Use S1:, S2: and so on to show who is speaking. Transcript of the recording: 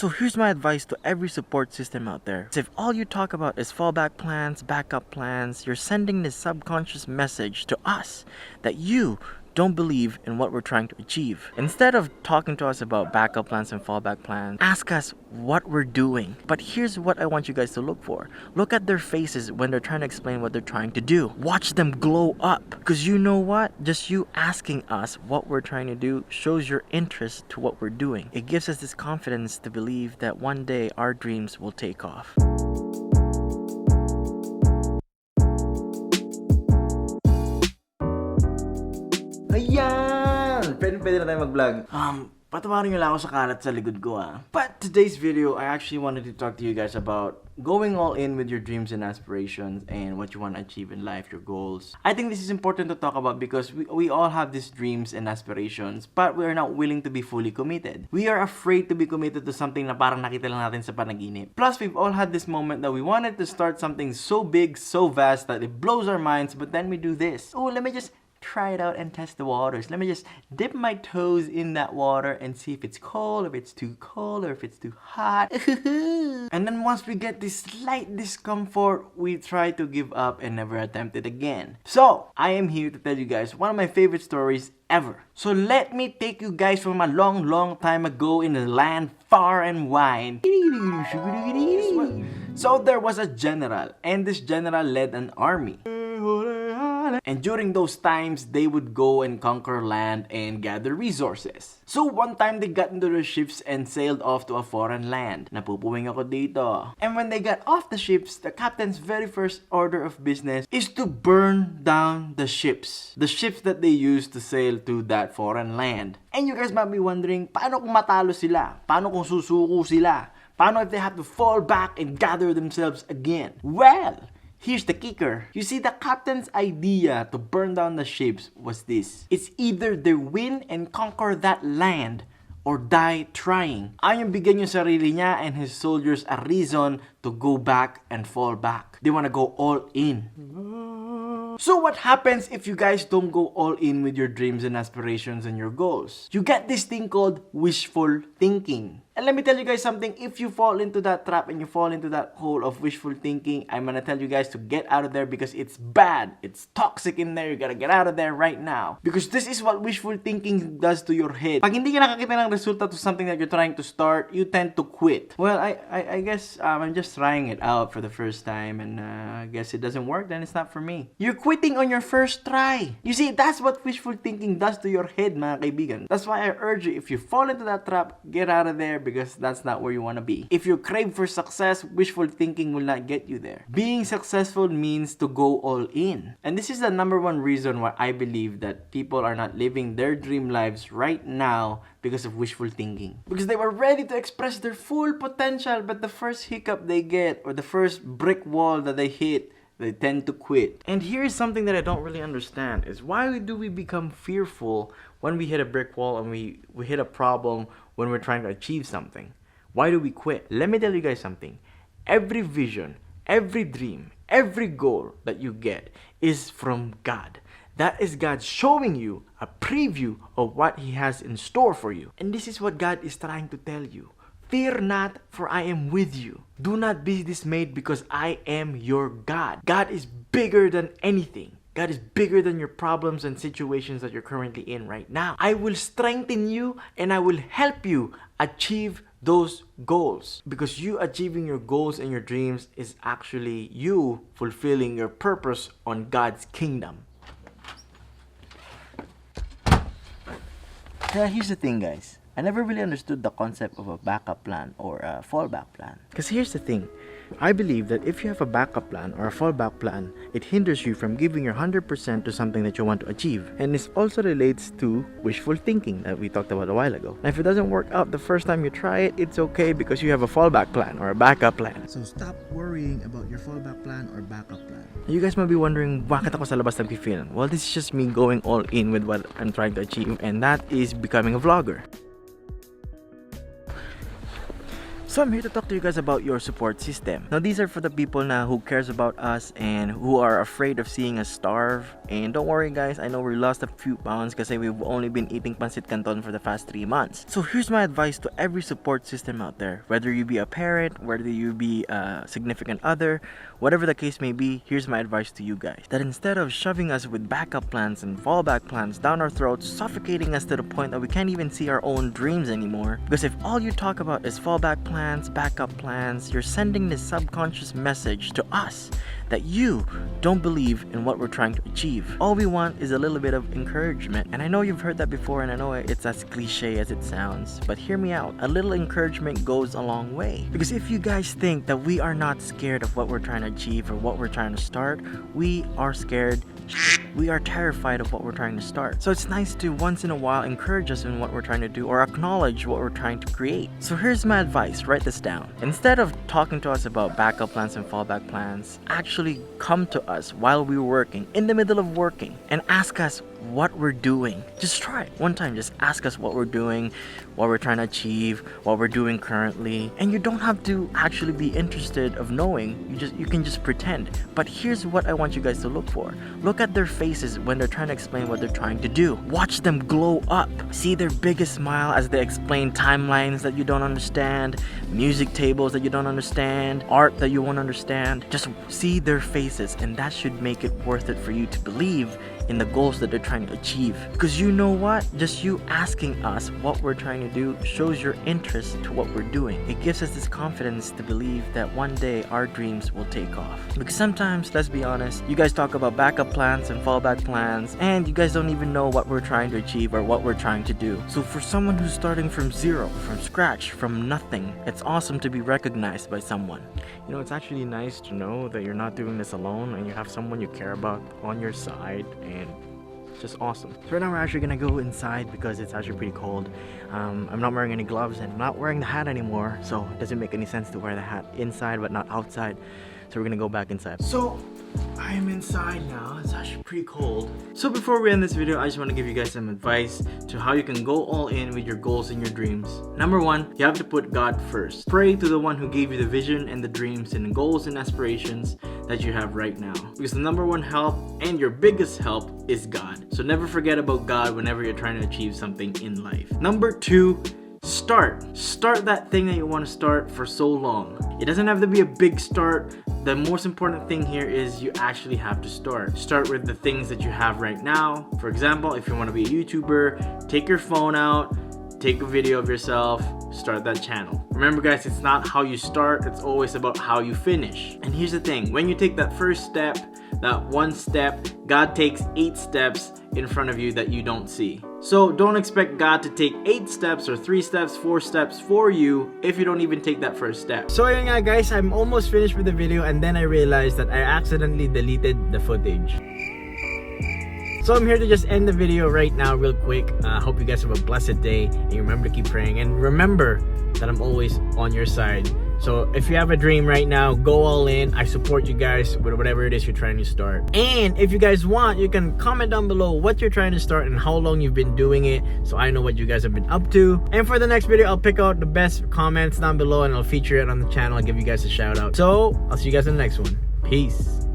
S1: So here's my advice to every support system out there. If all you talk about is fallback plans, backup plans, you're sending this subconscious message to us that you don't believe in what we're trying to achieve. Instead of talking to us about backup plans and fallback plans, ask us what we're doing. But here's what I want you guys to look for. Look at their faces when they're trying to explain what they're trying to do. Watch them glow up. Because you know what? Just you asking us what we're trying to do shows your interest to what we're doing. It gives us this confidence to believe that one day our dreams will take off. Ayan! Pwede na tayo mag-vlog. Patawarin nyo lang ako sa kalat sa likod ko But today's video, I actually wanted to talk to you guys about going all in with your dreams and aspirations and what you want to achieve in life, your goals. I think this is important to talk about because we all have these dreams and aspirations, but we are not willing to be fully committed. We are afraid to be committed to something na parang nakita lang natin sa panaginip. Plus, we've all had this moment that we wanted to start something so big, so vast that it blows our minds, but then we do this. Oh, let me just try it out and test the waters. Let me just dip my toes in that water and see if it's cold, if it's too cold, or if it's too hot. And then once we get this slight discomfort, we try to give up and never attempt it again. So, I am here to tell you guys one of my favorite stories ever. So let me take you guys from a long, long time ago in a land far and wide. So there was a general, and this general led an army. And during those times, they would go and conquer land and gather resources. So one time, they got into their ships and sailed off to a foreign land. Napupuwing ako dito. And when they got off the ships, the captain's very first order of business is to burn down the ships. The ships that they used to sail to that foreign land. And you guys might be wondering, paano kung matalo sila? Paano kung susuko sila? Paano if they have to fall back and gather themselves again? Well, here's the kicker. You see, the captain's idea to burn down the ships was this. It's either they win and conquer that land or die trying. Ayaw bigyan yung sarili niya and his soldiers a reason to go back and fall back. They want to go all in. So what happens if you guys don't go all in with your dreams and aspirations and your goals? You get this thing called wishful thinking. And let me tell you guys something, if you fall into that trap and you fall into that hole of wishful thinking, I'm gonna tell you guys to get out of there because it's bad. It's toxic in there. You gotta get out of there right now. Because this is what wishful thinking does to your head. Pag hindi ka nakakita ng resulta to something that you're trying to start, you tend to quit. Well, I guess I'm just trying it out for the first time and I guess it doesn't work, then it's not for me. You're quitting on your first try. You see, that's what wishful thinking does to your head, mga kaibigan. That's why I urge you, if you fall into that trap, get out of there because that's not where you want to be. If you crave for success, wishful thinking will not get you there. Being successful means to go all in. And this is the number one reason why I believe that people are not living their dream lives right now because of wishful thinking. Because they were ready to express their full potential, but the first hiccup they get or the first brick wall that they hit, they tend to quit. And here's something that I don't really understand is why do we become fearful when we hit a brick wall and we hit a problem when we're trying to achieve something? Why do we quit? Let me tell you guys something. Every vision, every dream, every goal that you get is from God. That is God showing you a preview of what He has in store for you. And this is what God is trying to tell you. Fear not, for I am with you. Do not be dismayed because I am your God. God is bigger than anything. God is bigger than your problems and situations that you're currently in right now. I will strengthen you and I will help you achieve those goals. Because you achieving your goals and your dreams is actually you fulfilling your purpose on God's kingdom. Now, here's the thing, guys. I never really understood the concept of a backup plan or a fallback plan. Because here's the thing. I believe that if you have a backup plan or a fallback plan, it hinders you from giving your 100% to something that you want to achieve. And this also relates to wishful thinking that we talked about a while ago. Now, if it doesn't work out the first time you try it, it's okay because you have a fallback plan or a backup plan. So stop worrying about your fallback plan or backup plan. You guys might be wondering, bakit ako sa labas nag-feel? Well, this is just me going all in with what I'm trying to achieve, and that is becoming a vlogger. So I'm here to talk to you guys about your support system. Now these are for the people now who cares about us and who are afraid of seeing us starve. And don't worry guys, I know we lost a few pounds because we've only been eating pancit canton for the past 3 months. So here's my advice to every support system out there. Whether you be a parent, whether you be a significant other, whatever the case may be, here's my advice to you guys. That instead of shoving us with backup plans and fallback plans down our throats, suffocating us to the point that we can't even see our own dreams anymore. Because if all you talk about is fallback plans, backup plans, you're sending this subconscious message to us that you don't believe in what we're trying to achieve. All we want is a little bit of encouragement. And I know you've heard that before, and I know it's as cliche as it sounds, but hear me out. A little encouragement goes a long way. Because if you guys think that we are not scared of what we're trying to achieve or what we're trying to start, we are scared. We are terrified of what we're trying to start. So it's nice to once in a while encourage us in what we're trying to do or acknowledge what we're trying to create. So here's my advice, write this down. Instead of talking to us about backup plans and fallback plans, actually come to us while we're working, in the middle of working, and ask us what we're doing. Just try it one time. Just ask us what we're doing, what we're trying to achieve, what we're doing currently. And you don't have to actually be interested of knowing. You can just pretend. But here's what I want you guys to look for. Look at their faces when they're trying to explain what they're trying to do. Watch them glow up. See their biggest smile as they explain timelines that you don't understand, music tables that you don't understand, art that you won't understand. Just see their faces, and that should make it worth it for you to believe in the goals that they're trying to achieve. Because you know what? Just you asking us what we're trying to do shows your interest to what we're doing. It gives us this confidence to believe that one day our dreams will take off. Because sometimes, let's be honest, you guys talk about backup plans and fallback plans, and you guys don't even know what we're trying to achieve or what we're trying to do. So for someone who's starting from zero, from scratch, from nothing, it's awesome to be recognized by someone. You know, it's actually nice to know that you're not doing this alone and you have someone you care about on your side, and just awesome. So right now we're actually gonna go inside because it's actually pretty cold. I'm not wearing any gloves and I'm not wearing the hat anymore, so it doesn't make any sense to wear the hat inside but not outside. So we're gonna go back inside. So I am inside now. It's actually pretty cold. So before we end this video, I just want to give you guys some advice to how you can go all in with your goals and your dreams. Number one, you have to put God first. Pray to the one who gave you the vision and the dreams and the goals and aspirations that you have right now. Because the number one help and your biggest help is God. So never forget about God whenever you're trying to achieve something in life. Number two, start that thing that you want to start for so long. It doesn't have to be a big start. The most important thing here is you actually have to start with the things that you have right now. For example, if you want to be a YouTuber, take your phone out, take a video of yourself, start that channel. Remember guys, it's not how you start, it's always about how you finish. And here's the thing, when you take that first step, that one step, God takes 8 steps in front of you that you don't see. So don't expect God to take 8 steps or 3 steps, 4 steps for you if you don't even take that first step. So yun nga guys, I'm almost finished with the video and then I realized that I accidentally deleted the footage. So I'm here to just end the video right now real quick. Hope you guys have a blessed day and you remember to keep praying, and remember that I'm always on your side. So if you have a dream right now, go all in. I support you guys with whatever it is you're trying to start. And if you guys want, you can comment down below what you're trying to start and how long you've been doing it, so I know what you guys have been up to. And for the next video, I'll pick out the best comments down below and I'll feature it on the channel. I'll give you guys a shout out. So I'll see you guys in the next one. Peace.